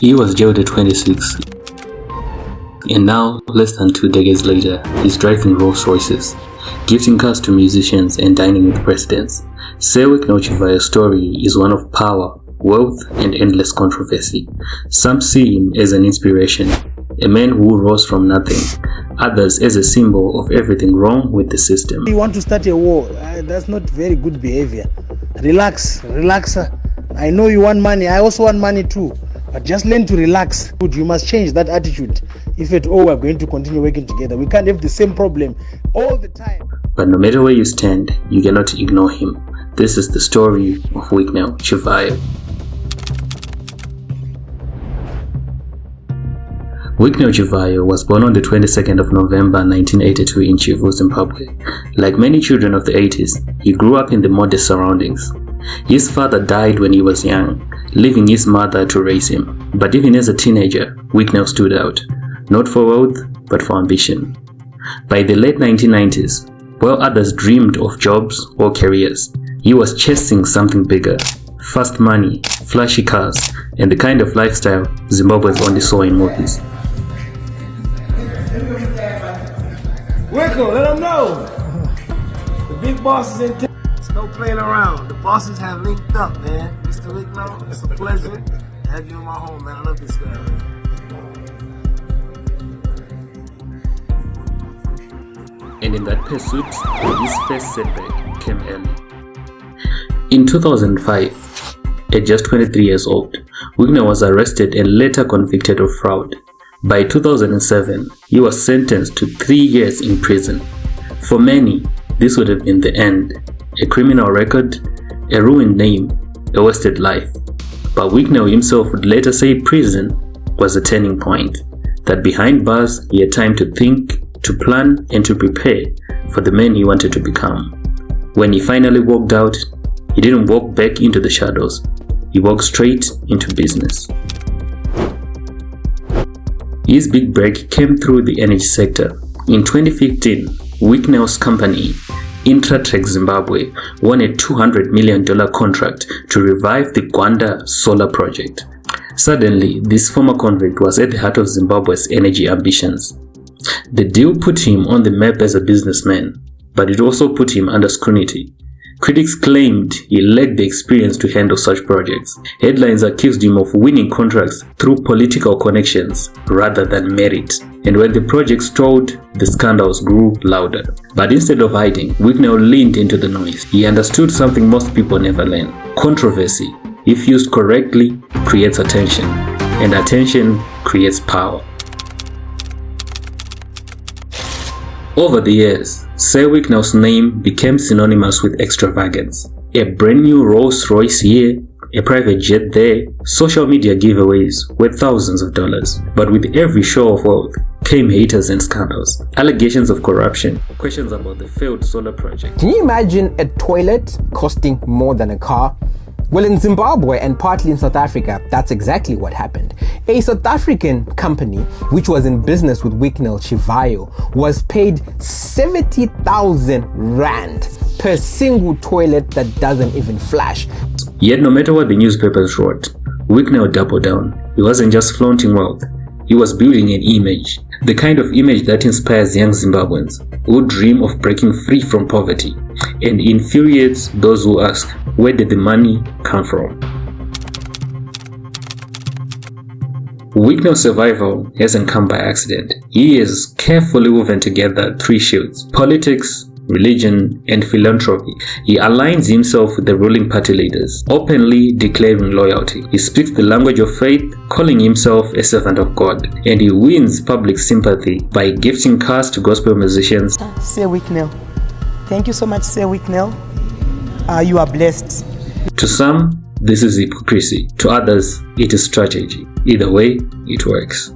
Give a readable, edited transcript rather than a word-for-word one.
He was jailed at 26, and now, less than 2 decades later, he's driving Rolls Royces, gifting cars to musicians and dining with presidents. Wicknell Chivhayo's story is one of power, wealth, and endless controversy. Some see him as an inspiration, a man who rose from nothing, others as a symbol of everything wrong with the system. You want to start a war, that's not very good behavior. Relax. I know you want money, I also want money too. But just learn to relax. You must change that attitude. If at all we're going to continue working together, we can't have the same problem all the time. But no matter where you stand, you cannot ignore him. This is the story of Wicknell Chivhayo. Wicknell Chivhayo was born on the 22nd of November 1982 in Chivu, Zimbabwe. Like many children of the 80s, he grew up in the modest surroundings. His father died when he was young, leaving his mother to raise him. But even as a teenager, Wicknell stood out, not for wealth, but for ambition. By the late 1990s, while others dreamed of jobs or careers, he was chasing something bigger: fast money, flashy cars, and the kind of lifestyle Zimbabweans only saw in movies. Wickle, let them know. The big boss is in town. There's no playing around. The bosses have linked up, man. Mr. Wicknell, it's a pleasure to have you in my home, man. I love this guy. And in that pursuit, his first setback came early. In 2005, at just 23 years old, Wicknell was arrested and later convicted of fraud. By 2007, he was sentenced to 3 years in prison. For many, this would have been the end: a criminal record, a ruined name, a wasted life. But Wicknell himself would later say prison was a turning point, that behind bars he had time to think, to plan, and to prepare for the man he wanted to become. When he finally walked out, he didn't walk back into the shadows, he walked straight into business. His big break came through the energy sector. In 2015, Wicknell's company, Intratrek Zimbabwe, won a $200 million contract to revive the Gwanda solar project. Suddenly, this former convict was at the heart of Zimbabwe's energy ambitions. The deal put him on the map as a businessman, but it also put him under scrutiny. Critics claimed he lacked the experience to handle such projects. Headlines accused him of winning contracts through political connections rather than merit. And when the project stalled, the scandals grew louder. But instead of hiding, Wicknell leaned into the noise. He understood something most people never learn: controversy, if used correctly, creates attention, and attention creates power. Over the years, Wicknell's name became synonymous with extravagance. A brand new Rolls Royce here, a private jet there, social media giveaways worth thousands of dollars. But with every show of wealth came haters and scandals, allegations of corruption, questions about the failed solar project. Can you imagine a toilet costing more than a car? Well, in Zimbabwe and partly in South Africa, that's exactly what happened. A South African company, which was in business with Wicknell Chivhayo, was paid 70,000 rand per single toilet that doesn't even flash. Yet no matter what the newspapers wrote, Wicknell doubled down. He wasn't just flaunting wealth, he was building an image. The kind of image that inspires young Zimbabweans who dream of breaking free from poverty and infuriates those who ask, where did the money come from? Wicknell's survival hasn't come by accident. He is carefully woven together 3 shields: politics, religion, and philanthropy. He aligns himself with the ruling party leaders, openly declaring loyalty. He speaks the language of faith, calling himself a servant of God, and he wins public sympathy by gifting cars to gospel musicians. Wicknell, thank you so much, Wicknell. You are blessed. To some, this is hypocrisy. To others, it is strategy. Either way, it works.